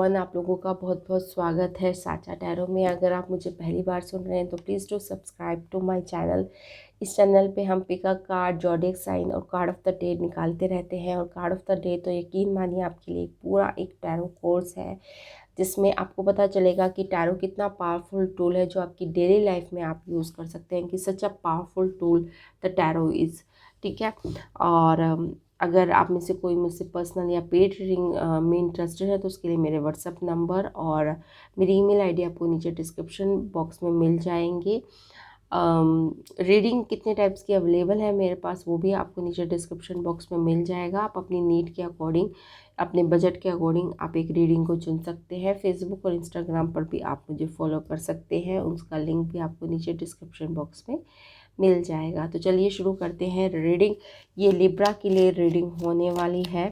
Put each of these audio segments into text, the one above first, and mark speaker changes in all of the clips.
Speaker 1: आप लोगों का बहुत बहुत स्वागत है साचा टैरो में। अगर आप मुझे पहली बार सुन रहे हैं तो please do subscribe to my channel. इस चैनल पे हम पिका कार्ड, ज़ोडिएक साइन और कार्ड ऑफ द डे निकालते रहते हैं। और कार्ड ऑफ द डे तो यकीन मानिए आपके लिए पूरा एक टैरो कोर्स है, जिसमें आपको पता चलेगा कि टैरो कितना पावरफुल टूल है जो आपकी डेली लाइफ में आप यूज़ कर सकते हैं। कि such a powerful tool the tarot is. ठीक है। और अगर आप में से कोई मुझसे पर्सनल या पेड रीडिंग में इंटरेस्टेड है तो उसके लिए मेरे व्हाट्सएप नंबर और मेरी ईमेल आईडी आपको नीचे डिस्क्रिप्शन बॉक्स में मिल जाएंगे। रीडिंग कितने टाइप्स की अवेलेबल है मेरे पास वो भी आपको नीचे डिस्क्रिप्शन बॉक्स में मिल जाएगा। आप अपनी नीड के अकॉर्डिंग, अपने बजट के अकॉर्डिंग आप एक रीडिंग को चुन सकते हैं। फेसबुक और इंस्टाग्राम पर भी आप मुझे फॉलो कर सकते हैं, उसका लिंक भी आपको नीचे डिस्क्रिप्शन बॉक्स में मिल जाएगा। तो चलिए शुरू करते हैं रीडिंग। ये लिब्रा के लिए रीडिंग होने वाली है।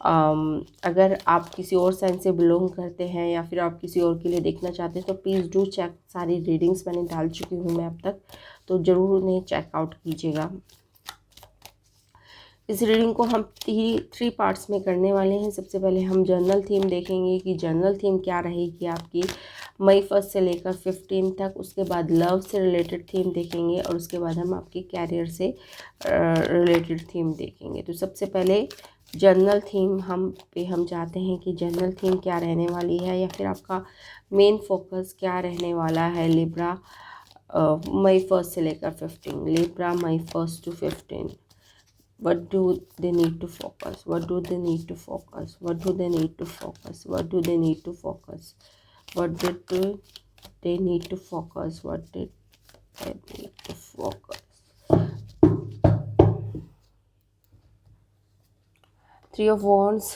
Speaker 1: अगर आप किसी और साइन से बिलोंग करते हैं या फिर आप किसी और के लिए देखना चाहते हैं तो प्लीज़ डू चेक। सारी रीडिंग्स मैंने डाल चुकी हूँ मैं अब तक, तो ज़रूर उन्हें चेकआउट कीजिएगा। इस रीडिंग को हम थ्री पार्ट्स में करने वाले हैं। सबसे पहले हम जर्नल थीम देखेंगे कि जर्नल थीम क्या रहेगी आपकी मई 1 से लेकर 15 तक। उसके बाद लव से रिलेटेड थीम देखेंगे और उसके बाद हम आपके कैरियर से रिलेटेड थीम देखेंगे। तो सबसे पहले जर्नल थीम हम चाहते हैं कि जर्नल थीम क्या रहने वाली है या फिर आपका मेन फोकस क्या रहने वाला है लिब्रा मई 1 से लेकर 15। लिब्रा मई 1 to 15। What do they need to focus? What do they need to focus? What do they need to focus? What do they need to focus? What did they need to focus? What did they need to focus? Three of Wands,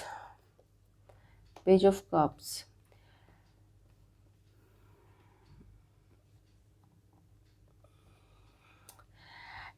Speaker 1: Page of Cups.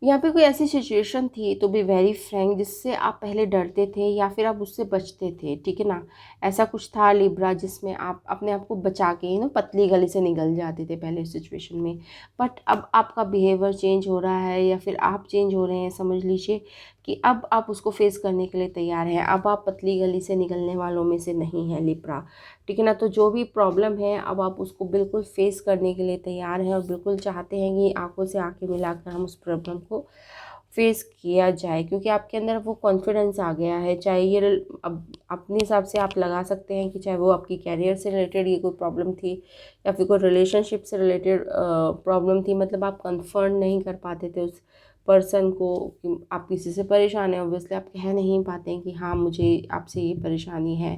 Speaker 1: यहाँ पे कोई ऐसी situation थी, तो be very Frank, जिससे आप पहले डरते थे या फिर आप उससे बचते थे। ठीक है ना। ऐसा कुछ था लिब्रा जिसमें आप अपने आप को बचा के पतली गली से निकल जाते थे पहले सिचुएशन में। बट अब आपका बिहेवियर चेंज हो रहा है या फिर आप चेंज हो रहे हैं, समझ लीजिए कि अब आप उसको फेस करने के लिए तैयार हैं। अब आप पतली गली से निकलने वालों में से नहीं हैं लिब्रा। ठीक है ना। तो जो भी प्रॉब्लम है अब आप उसको बिल्कुल फेस करने के लिए तैयार हैं और बिल्कुल चाहते हैं कि आंखों से आंखें मिलाकर हम उस प्रॉब्लम को फेस किया जाए, क्योंकि आपके अंदर वो कॉन्फिडेंस आ गया है। चाहे ये अब अपने हिसाब से आप लगा सकते हैं कि चाहे वो आपकी कैरियर से रिलेटेड ये कोई प्रॉब्लम थी या फिर कोई रिलेशनशिप से रिलेटेड प्रॉब्लम थी। मतलब आप कन्फर्म नहीं कर पाते थे उस पर्सन को कि आप किसी से परेशान हैं। ऑब्वियसली आप कह नहीं पाते हैं कि हाँ मुझे आपसे ये परेशानी है।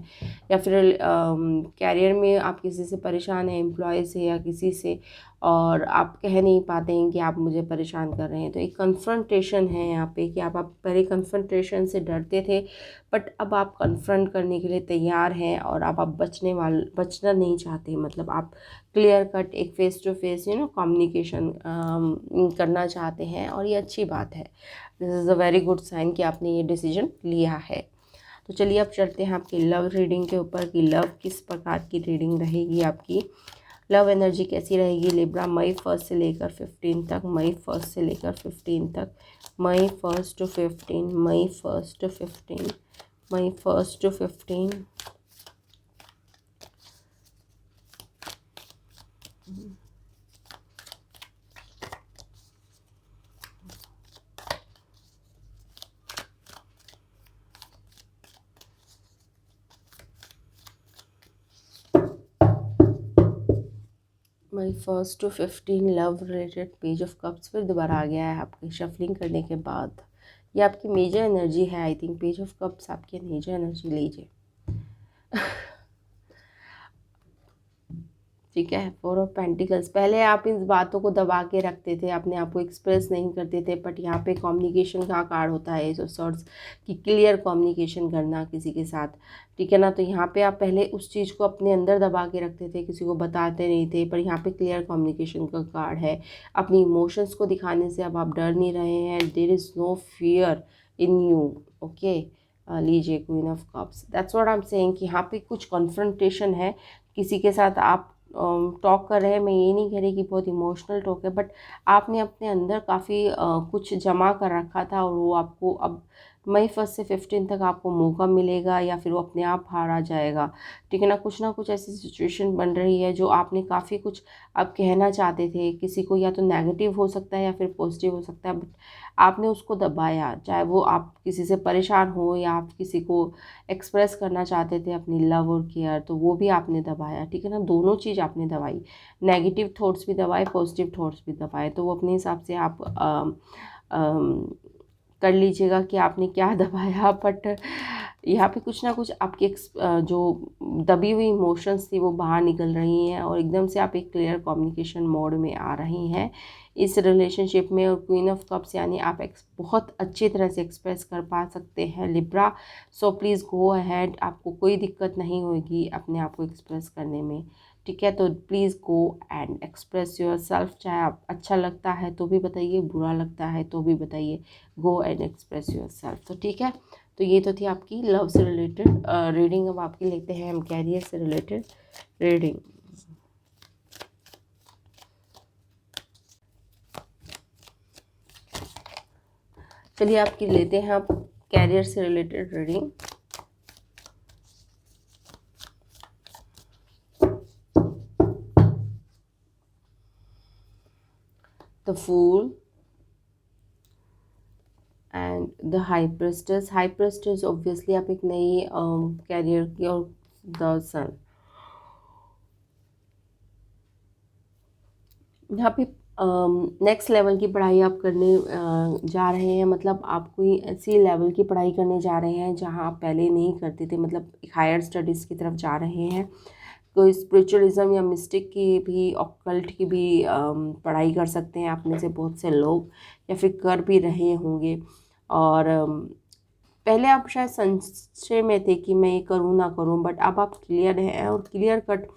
Speaker 1: या फिर कैरियर में आप किसी से परेशान हैं, एम्प्लॉय से या किसी से, और आप कह नहीं पाते हैं कि आप मुझे परेशान कर रहे हैं। तो एक कन्फ्रंटेशन है यहाँ पे कि आप पहले कन्फ्रंटेशन से डरते थे, बट अब आप कन्फ्रंट करने के लिए तैयार हैं और आप बचना नहीं चाहते। मतलब आप क्लियर कट एक फेस टू फेस कम्युनिकेशन करना चाहते हैं, और ये अच्छी बात है। This is a very good sign कि आपने ये डिसीजन लिया है। तो चलिए अब चलते हैं आपकी लव रीडिंग के ऊपर कि लव किस प्रकार की रीडिंग रहेगी आपकी। लव एनर्जी कैसी रहेगी लिब्रा मई 1 से लेकर 15 तक। मई 1 से लेकर 15 तक। मई 1 to 15। मई 1 to 15। मई 1 to 15। मई 1 to 15 love related page of cups फिर दोबारा आ गया है आपकी शफलिंग करने के बाद। ये आपकी मेजर एनर्जी है। I think page of cups आपकी मेजर एनर्जी लीजिए। ठीक है। 4 ऑफ पेंटिकल्स, पहले आप इन बातों को दबा के रखते थे, अपने आप को एक्सप्रेस नहीं करते थे, बट यहाँ पे कम्युनिकेशन का कार्ड होता है जो सॉर्ट्स कि क्लियर कम्युनिकेशन करना किसी के साथ। ठीक है ना। तो यहाँ पे आप पहले उस चीज़ को अपने अंदर दबा के रखते थे, किसी को बताते नहीं थे, पर यहाँ पे क्लियर कम्युनिकेशन का कार्ड है। अपनी इमोशंस को दिखाने से अब आप डर नहीं रहे हैं। There is no fear in you. Okay. लीजिए queen of cups. That's what I am saying कि यहाँ पे कुछ कन्फ्रंटेशन है किसी के साथ। आप टॉक कर रहे हैं, मैं ये नहीं कह रही कि बहुत इमोशनल टॉक है, बट आपने अपने अंदर काफ़ी कुछ जमा कर रखा था और वो आपको अब मई 1 से 15 तक आपको मौका मिलेगा या फिर वो अपने आप बाहर आ जाएगा, ठीक है ना कुछ ऐसी सिचुएशन बन रही है जो आपने काफ़ी कुछ आप कहना चाहते थे किसी को, या तो नेगेटिव हो सकता है या फिर पॉजिटिव हो सकता है, बट आपने उसको दबाया। चाहे वो आप किसी से परेशान हो या आप किसी को एक्सप्रेस करना चाहते थे अपनी लव और केयर, तो वो भी आपने दबाया, ठीक है ना, दोनों चीज़ आपने दबाई, नेगेटिव थॉट्स भी दबाए, पॉजिटिव थॉट्स भी दबाए। तो वो अपने हिसाब से आप कर लीजिएगा कि आपने क्या दबाया। बट यहाँ पे कुछ ना कुछ आपकी जो दबी हुई इमोशंस थी वो बाहर निकल रही हैं और एकदम से आप एक क्लियर कम्युनिकेशन मोड में आ रही हैं इस रिलेशनशिप में। और क्वीन ऑफ कप्स यानी आप बहुत अच्छी तरह से एक्सप्रेस कर पा सकते हैं Libra. So please go ahead, आपको कोई दिक्कत नहीं होगी अपने आप को एक्सप्रेस करने में, ठीक है। तो please go and express your self. चाहे आप अच्छा लगता है तो भी बताइए, बुरा लगता है तो भी बताइए, go and express your self. तो ठीक है, तो ये तो थी आपकी लव से रिलेटेड रीडिंग। अब आपकी लेते हैं हम कैरियर से रिलेटेड रीडिंग। चलिए आपकी लेते हैं आप कैरियर से related reading. The fool and the high priestess. High priestess obviously आप एक नई कैरियर की, और द सन। यहाँ पे नेक्स्ट लेवल की पढ़ाई आप करने जा रहे हैं, मतलब आप कोई ऐसी लेवल की पढ़ाई करने जा रहे हैं जहाँ आप पहले नहीं करते थे, मतलब एक हायर स्टडीज़ की तरफ जा रहे हैं। कोई स्पिरिचुअलिज्म या मिस्टिक की भी, ऑकल्ट की भी पढ़ाई कर सकते हैं आप में से बहुत से लोग, या फिर कर भी रहे होंगे। और पहले आप शायद संशय में थे कि मैं ये करूँ ना करूँ, बट अब आप क्लियर हैं और क्लियर कट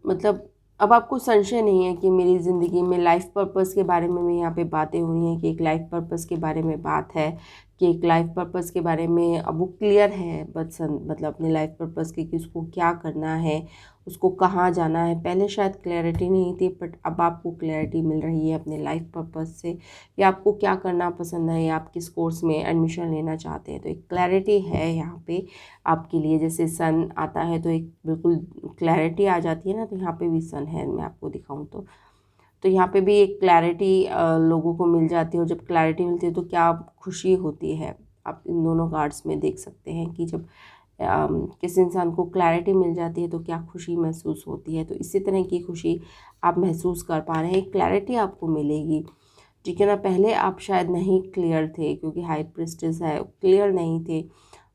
Speaker 1: मतलब अब आपको संशय नहीं है कि मेरी ज़िंदगी में लाइफ पर्पस के बारे में यहाँ पे बातें हुई हैं, कि एक लाइफ पर्पस के बारे में बात है, कि एक लाइफ पर्पस के बारे में अब वो क्लियर है मतलब अपने लाइफ पर्पस की, कि उसको क्या करना है, उसको कहाँ जाना है। पहले शायद क्लैरिटी नहीं थी, बट अब आपको क्लैरिटी मिल रही है अपने लाइफ पर्पस से, या आपको क्या करना पसंद है, या आप किस कोर्स में एडमिशन लेना चाहते हैं। तो एक क्लैरिटी है यहाँ पे आपके लिए। जैसे सन आता है तो एक बिल्कुल क्लैरिटी आ जाती है ना, तो यहाँ पे भी सन है, मैं आपको दिखाऊं तो यहाँ पे भी एक क्लैरिटी लोगों को मिल जाती है। और जब क्लैरिटी मिलती है तो क्या खुशी होती है, आप इन दोनों कार्ड्स में देख सकते हैं कि जब किसी इंसान को क्लैरिटी मिल जाती है तो क्या खुशी महसूस होती है। तो इसी तरह की खुशी आप महसूस कर पा रहे हैं, क्लैरिटी आपको मिलेगी, ठीक है ना। पहले आप शायद नहीं क्लियर थे, क्योंकि हाई प्रिस्टेस है, क्लियर नहीं थे।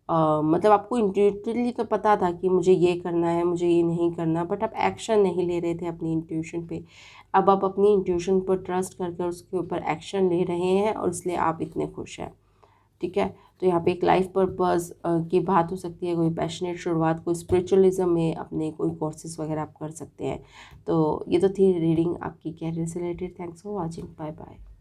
Speaker 1: मतलब आपको इंट्यूटिवली तो पता था कि मुझे ये करना है, मुझे ये नहीं करना, बट आप एक्शन नहीं ले रहे थे अपनी इंट्यूशन पे। अब आप अपनी इंट्यूशन पर ट्रस्ट करके उसके ऊपर एक्शन ले रहे हैं, और इसलिए आप इतने खुश हैं, ठीक है। तो यहाँ पे एक लाइफ पर्पस की बात हो सकती है, कोई पैशनेट शुरुआत, कोई स्पिरिचुअलिज्म में अपने कोई कोर्सेज वगैरह आप कर सकते हैं। तो ये तो थी रीडिंग आपकी कैरियर से related. Thanks for watching, bye bye.